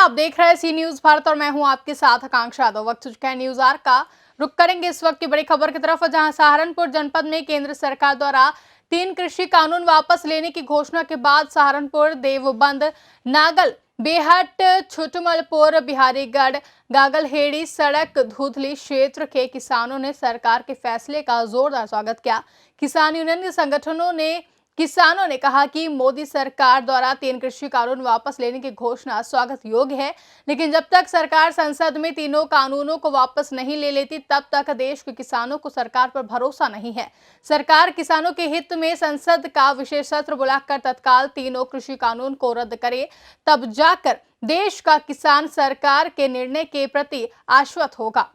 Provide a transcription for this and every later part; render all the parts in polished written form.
आप देख रहे हैं सी न्यूज भारत और मैं हूं आपके साथ आकांक्षा यादव। वक्त चुका है न्यूज आर का। रुक करेंगे इस वक्त की बड़ी खबर की तरफ, जहां सहारनपुर जनपद में केंद्र सरकार द्वारा 3 कृषि कानून वापस लेने की घोषणा के बाद सहारनपुर, देवबंद, नागल, बेहट, छुटमलपुर, बिहारीगढ़, गागलहेड़ी सड़क धुधली क्षेत्र के किसानों ने सरकार के फैसले का जोरदार स्वागत किया। किसान यूनियन के किसानों ने कहा कि मोदी सरकार द्वारा 3 कृषि कानून वापस लेने की घोषणा स्वागत योग्य है, लेकिन जब तक सरकार संसद में तीनों कानूनों को वापस नहीं ले लेती तब तक देश के किसानों को सरकार पर भरोसा नहीं है। सरकार किसानों के हित में संसद का विशेष सत्र बुलाकर तत्काल तीनों कृषि कानून को रद्द करे, तब जाकर देश का किसान सरकार के निर्णय के प्रति आश्वस्त होगा।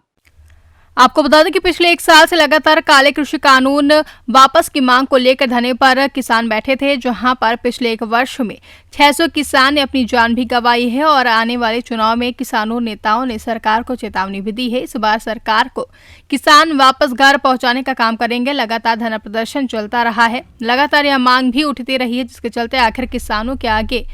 आपको बता दें कि पिछले 1 साल से लगातार काले कृषि कानून वापस की मांग को लेकर धरने पर किसान बैठे थे, जहां पर पिछले 1 वर्ष में 600 किसान ने अपनी जान भी गंवाई है और आने वाले चुनाव में किसानों नेताओं ने सरकार को चेतावनी भी दी है। इस बार सरकार को किसान वापस घर पहुंचाने का काम करेंगे। लगातार धरना प्रदर्शन चलता रहा है, लगातार यह मांग भी उठती रही है, जिसके चलते आखिर किसानों के आगे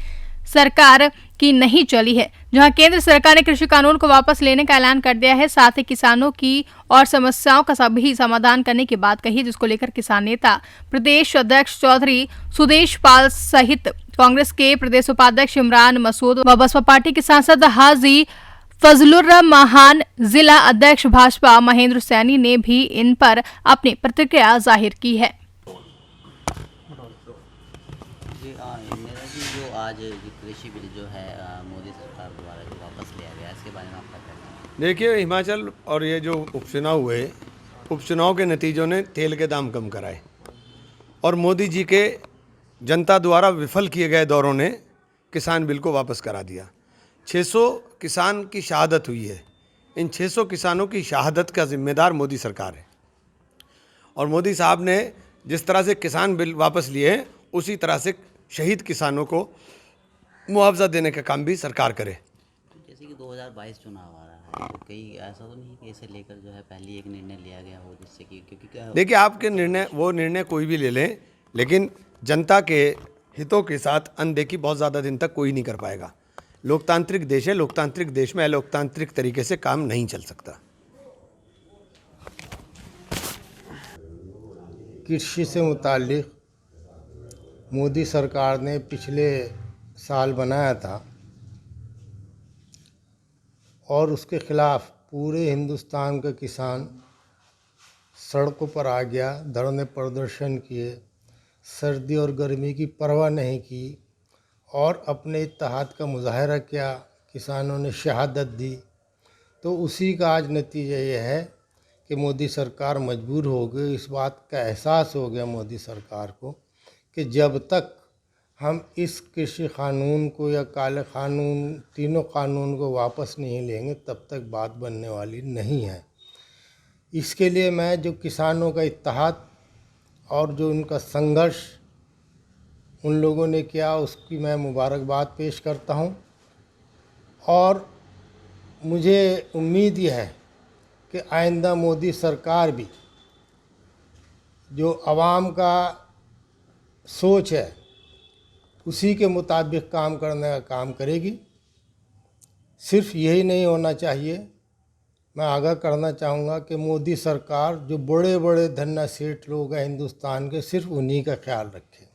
सरकार की नहीं चली है, जहां केंद्र सरकार ने कृषि कानून को वापस लेने का ऐलान कर दिया है। साथ ही किसानों की और समस्याओं का सभी समाधान करने की बात कही, जिसको लेकर किसान नेता प्रदेश अध्यक्ष चौधरी सुदेश पाल सहित कांग्रेस के प्रदेश उपाध्यक्ष इमरान मसूद व बसपा पार्टी के सांसद हाजी फजलुर्रहमान, जिला अध्यक्ष भाजपा महेंद्र सैनी ने भी इन पर अपनी प्रतिक्रिया जाहिर की है। जो आज कृषि बिल जो है मोदी सरकार द्वारा जो वापस लिया गया, इसके बारे में आपका क्या कहना है? देखिए, हिमाचल और ये जो उपचुनाव हुए, उपचुनाव के नतीजों ने तेल के दाम कम कराए और मोदी जी के जनता द्वारा विफल किए गए दौरों ने किसान बिल को वापस करा दिया। 600 किसान की शहादत हुई है। इन 600 किसानों की शहादत का जिम्मेदार मोदी सरकार है और मोदी साहब ने जिस तरह से किसान बिल वापस लिए उसी तरह से शहीद किसानों को मुआवजा देने का काम भी सरकार करे। जैसे कि 2022 चुनाव आ रहा है, तो कहीं ऐसा तो नहीं कि इसे लेकर जो है पहले एक निर्णय लिया गया हो, जिससे कि क्योंकि देखिए, आपके निर्णय कोई भी ले लें, लेकिन जनता के हितों के साथ अनदेखी बहुत ज़्यादा दिन तक कोई नहीं कर पाएगा। लोकतांत्रिक देश है, लोकतांत्रिक देश में अलोकतांत्रिक तरीके से काम नहीं चल सकता। कृषि से मुताल्लिक़ मोदी सरकार ने पिछले साल बनाया था और उसके ख़िलाफ़ पूरे हिंदुस्तान का किसान सड़कों पर आ गया, धरने प्रदर्शन किए, सर्दी और गर्मी की परवाह नहीं की और अपने इत्तेहाद का मुजाहरा किया। किसानों ने शहादत दी। तो उसी का आज नतीजा ये है कि मोदी सरकार मजबूर हो गई। इस बात का एहसास हो गया मोदी सरकार को कि जब तक हम इस कृषि कानून को या काले कानून, तीनों कानून को वापस नहीं लेंगे तब तक बात बनने वाली नहीं है। इसके लिए मैं जो किसानों का इत्तेहाद और जो उनका संघर्ष उन लोगों ने किया, उसकी मैं मुबारकबाद पेश करता हूं और मुझे उम्मीद यह है कि आइंदा मोदी सरकार भी जो आवाम का सोच है उसी के मुताबिक काम करने का काम करेगी। सिर्फ यही नहीं होना चाहिए, मैं आगाह करना चाहूँगा कि मोदी सरकार जो बड़े बड़े धन्ना सेठ लोग हैं हिंदुस्तान के, सिर्फ उन्हीं का ख्याल रखे।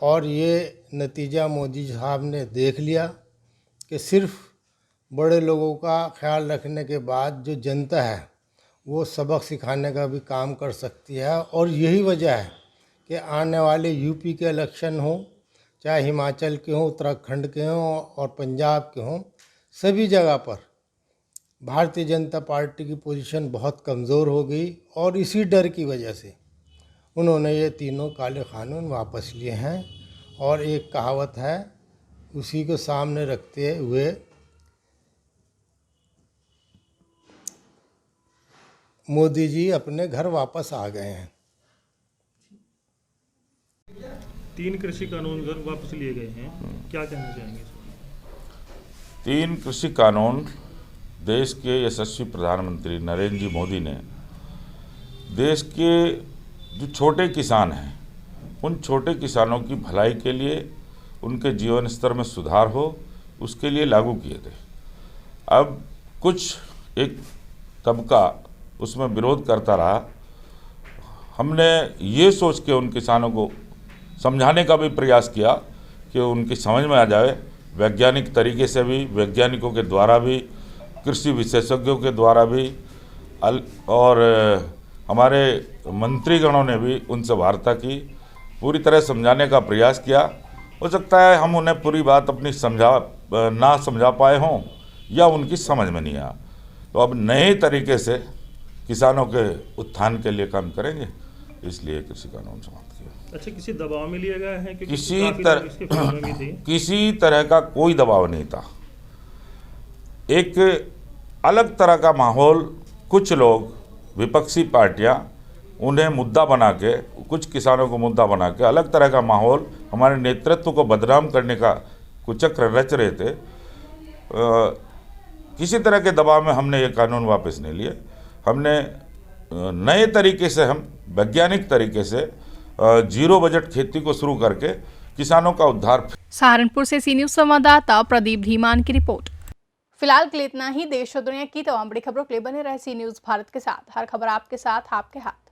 और ये नतीजा मोदी साहब ने देख लिया कि सिर्फ बड़े लोगों का ख्याल रखने के बाद जो जनता है वो सबक सिखाने का भी काम कर सकती है। और यही वजह है कि आने वाले यूपी के इलेक्शन हो, चाहे हिमाचल के हों, उत्तराखंड के हों और पंजाब के हों, सभी जगह पर भारतीय जनता पार्टी की पोजीशन बहुत कमज़ोर हो गई और इसी डर की वजह से उन्होंने ये तीनों काले कानून वापस लिए हैं। और एक कहावत है, उसी को सामने रखते हुए मोदी जी अपने घर वापस आ गए हैं। 3 कृषि कानून वापस लिए गए हैं, क्या कहना चाहेंगे? 3 कृषि कानून देश के यशस्वी प्रधानमंत्री नरेंद्र जी मोदी ने देश के जो छोटे किसान हैं उन छोटे किसानों की भलाई के लिए, उनके जीवन स्तर में सुधार हो, उसके लिए लागू किए थे। अब कुछ एक तबका उसमें विरोध करता रहा। हमने ये सोच के उन किसानों को समझाने का भी प्रयास किया कि उनकी समझ में आ जाए, वैज्ञानिक तरीके से भी, वैज्ञानिकों के द्वारा भी, कृषि विशेषज्ञों के द्वारा भी, और हमारे मंत्रीगणों ने भी उनसे वार्ता की, पूरी तरह समझाने का प्रयास किया। हो सकता है हम उन्हें पूरी बात अपनी ना समझा पाए हों या उनकी समझ में नहीं आया। तो अब नए तरीके से किसानों के उत्थान के लिए काम करेंगे, इसलिए कृषि कानून समाप्त किया। अच्छा, किसी दबाव में लिया गया है? क्योंकि किसी काफी लोग इसके विरोध में भी थे। किसी तरह का कोई दबाव नहीं था। एक अलग तरह का माहौल, कुछ लोग, विपक्षी पार्टियां उन्हें मुद्दा बना के, कुछ किसानों को मुद्दा बना के अलग तरह का माहौल, हमारे नेतृत्व को बदनाम करने का कुचक्र रच रहे थे। किसी तरह के दबाव में हमने ये कानून वापस नहीं लिए। हमने नए तरीके से, हम वैज्ञानिक तरीके से जीरो बजट खेती को शुरू करके किसानों का उद्धार। सहारनपुर से सी न्यूज संवाददाता प्रदीप धीमान की रिपोर्ट। फिलहाल के लिए इतना ही। देश और दुनिया की तमाम बड़ी खबरों के लिए बने रहे सी न्यूज भारत के साथ। हर खबर आपके साथ, आपके हाथ।